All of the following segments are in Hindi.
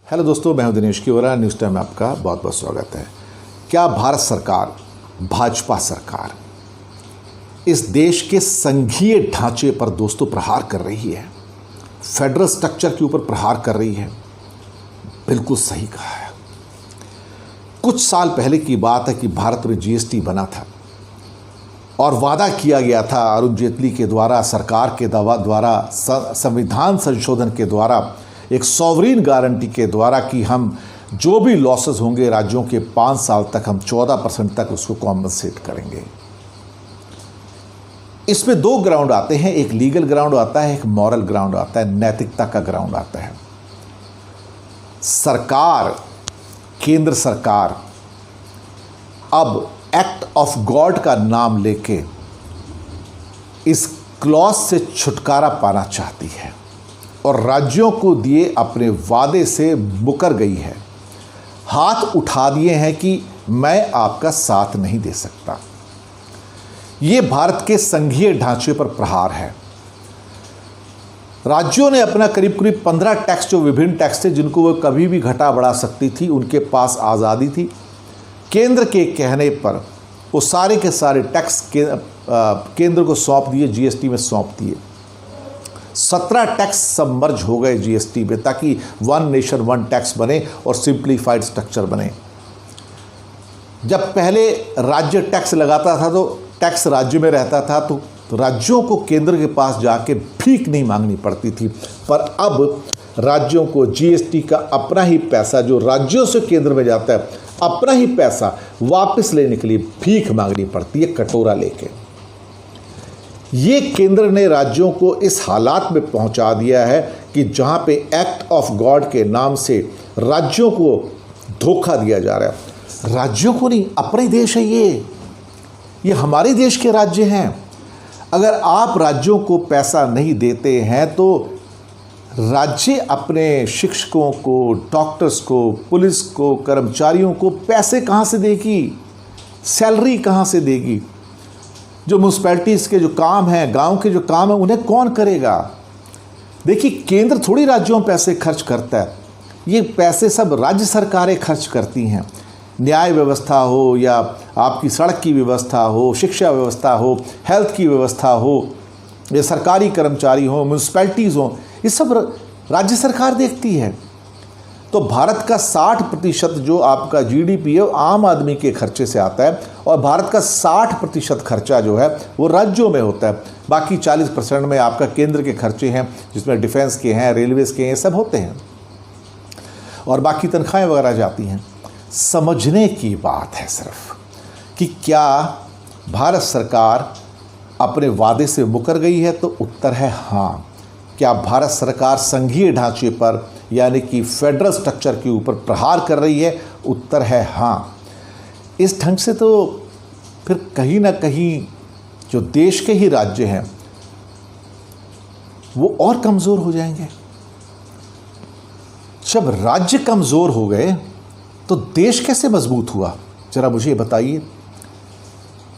हेलो दोस्तों, मैं हूं दिनेश किवरा। न्यूज़ टाइम में आपका बहुत बहुत स्वागत है। क्या भारत सरकार, भाजपा सरकार इस देश के संघीय ढांचे पर दोस्तों प्रहार कर रही है, फेडरल स्ट्रक्चर के ऊपर प्रहार कर रही है? बिल्कुल सही कहा है। कुछ साल पहले की बात है कि भारत में जीएसटी बना था और वादा किया गया था अरुण जेटली के द्वारा, सरकार के द्वारा, संविधान संशोधन के द्वारा, एक सॉवरीन गारंटी के द्वारा कि हम जो भी लॉसेस होंगे राज्यों के 5 साल तक हम 14% तक उसको कॉम्पनसेट करेंगे। इसमें 2 ग्राउंड आते हैं, एक लीगल ग्राउंड आता है, एक मॉरल ग्राउंड आता है, नैतिकता का ग्राउंड आता है। सरकार, केंद्र सरकार अब एक्ट ऑफ गॉड का नाम लेके इस क्लॉज से छुटकारा पाना चाहती है और राज्यों को दिए अपने वादे से मुकर गई है। हाथ उठा दिए हैं कि मैं आपका साथ नहीं दे सकता। ये भारत के संघीय ढांचे पर प्रहार है। राज्यों ने अपना करीब करीब 15 टैक्स, जो विभिन्न टैक्स थे जिनको वो कभी भी घटा बढ़ा सकती थी, उनके पास आज़ादी थी। केंद्र के कहने पर वो सारे के सारे टैक्स केंद्र को सौंप दिए, जीएसटी में सौंप दिए। 17 टैक्स सबमर्ज हो गए जीएसटी में, ताकि वन नेशन वन टैक्स बने और सिंप्लीफाइड स्ट्रक्चर बने। जब पहले राज्य टैक्स लगाता था तो टैक्स राज्य में रहता था, तो राज्यों को केंद्र के पास जाके भीख नहीं मांगनी पड़ती थी। पर अब राज्यों को जीएसटी का अपना ही पैसा, जो राज्यों से केंद्र में जाता है, अपना ही पैसा वापस लेने के लिए भीख मांगनी पड़ती है, कटोरा लेके। ये केंद्र ने राज्यों को इस हालात में पहुंचा दिया है कि जहां पे एक्ट ऑफ गॉड के नाम से राज्यों को धोखा दिया जा रहा है। राज्यों को नहीं, अपने देश है ये हमारे देश के राज्य हैं। अगर आप राज्यों को पैसा नहीं देते हैं तो राज्य अपने शिक्षकों को, डॉक्टर्स को, पुलिस को, कर्मचारियों को पैसे कहाँ से देगी? सैलरी कहाँ से देगी? जो म्यूनसिपैलिटीज़ के जो काम हैं, गांव के जो काम हैं, उन्हें कौन करेगा? देखिए, केंद्र थोड़ी राज्यों में पैसे खर्च करता है, ये पैसे सब राज्य सरकारें खर्च करती हैं। न्याय व्यवस्था हो या आपकी सड़क की व्यवस्था हो, शिक्षा व्यवस्था हो, हेल्थ की व्यवस्था हो, या सरकारी कर्मचारी हो, म्यूनसिपैलिटीज़ हो, ये सब राज्य सरकार देखती है। तो भारत का 60% जो आपका जीडीपी है वो आम आदमी के खर्चे से आता है और भारत का 60% खर्चा जो है वो राज्यों में होता है। बाकी 40% में आपका केंद्र के खर्चे हैं, जिसमें डिफेंस के हैं, रेलवेज के हैं, सब होते हैं और बाकी तनख्वाहें वगैरह जाती हैं। समझने की बात है सिर्फ कि क्या भारत सरकार अपने वादे से मुकर गई है, तो उत्तर है हाँ। क्या भारत सरकार संघीय ढांचे पर यानी कि फेडरल स्ट्रक्चर के ऊपर प्रहार कर रही है? उत्तर है हाँ। इस ढंग से तो फिर कहीं ना कहीं जो देश के ही राज्य हैं वो और कमज़ोर हो जाएंगे। जब राज्य कमज़ोर हो गए तो देश कैसे मजबूत हुआ? जरा मुझे बताइए।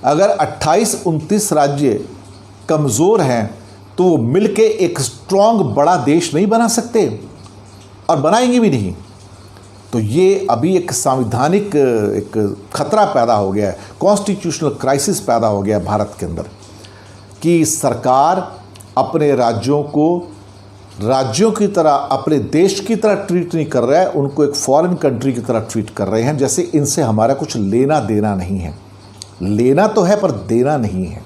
अगर 28-29 राज्य कमज़ोर हैं तो वो मिलके एक स्ट्रॉन्ग बड़ा देश नहीं बना सकते और बनाएंगे भी नहीं। तो ये अभी एक संवैधानिक एक खतरा पैदा हो गया है, कॉन्स्टिट्यूशनल क्राइसिस पैदा हो गया भारत के अंदर कि सरकार अपने राज्यों को राज्यों की तरह, अपने देश की तरह ट्रीट नहीं कर रहा है, उनको एक फॉरेन कंट्री की तरह ट्रीट कर रहे हैं, जैसे इनसे हमारा कुछ लेना देना नहीं है। लेना तो है पर देना नहीं है।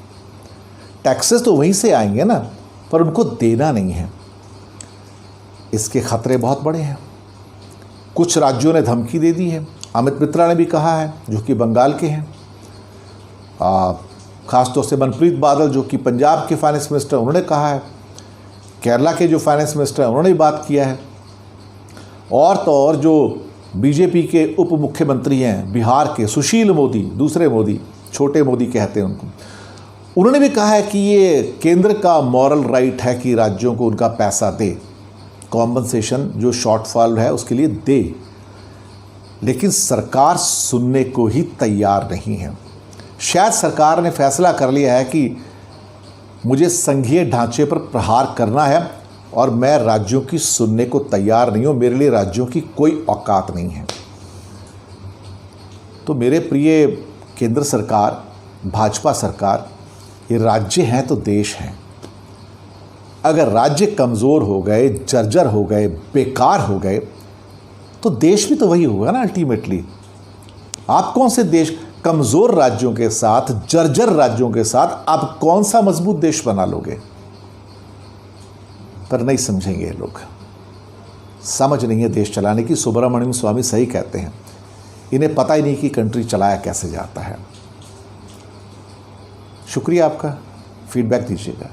टैक्सेस तो वहीं से आएंगे ना, पर उनको देना नहीं है। इसके खतरे बहुत बड़े हैं। कुछ राज्यों ने धमकी दे दी है। अमित मित्रा ने भी कहा है, जो कि बंगाल के हैं, ख़ासतौर से मनप्रीत बादल जो कि पंजाब के फाइनेंस मिनिस्टर, उन्होंने कहा है। केरला के जो फाइनेंस मिनिस्टर हैं उन्होंने भी बात किया है। और तो और जो बीजेपी के उप मुख्यमंत्री हैं बिहार के, सुशील मोदी, दूसरे मोदी, छोटे मोदी कहते हैं उनको, उन्होंने भी कहा है कि ये केंद्र का मॉरल राइट है कि राज्यों को उनका पैसा दे, कॉम्पनसेशन जो शॉर्टफॉल है उसके लिए दे। लेकिन सरकार सुनने को ही तैयार नहीं है। शायद सरकार ने फैसला कर लिया है कि मुझे संघीय ढांचे पर प्रहार करना है और मैं राज्यों की सुनने को तैयार नहीं हूँ। मेरे लिए राज्यों की कोई औकात नहीं है। तो मेरे प्रिय केंद्र सरकार, भाजपा सरकार, ये राज्य हैं तो देश हैं। अगर राज्य कमज़ोर हो गए, जर्जर हो गए, बेकार हो गए, तो देश भी तो वही होगा ना अल्टीमेटली। आप कौन से देश, कमज़ोर राज्यों के साथ, जर्जर राज्यों के साथ आप कौन सा मजबूत देश बना लोगे? पर नहीं समझेंगे ये लोग, समझ नहीं है देश चलाने की। सुब्रमण्यम स्वामी सही कहते हैं, इन्हें पता ही नहीं कि कंट्री चलाया कैसे जाता है। शुक्रिया आपका, फीडबैक दीजिएगा।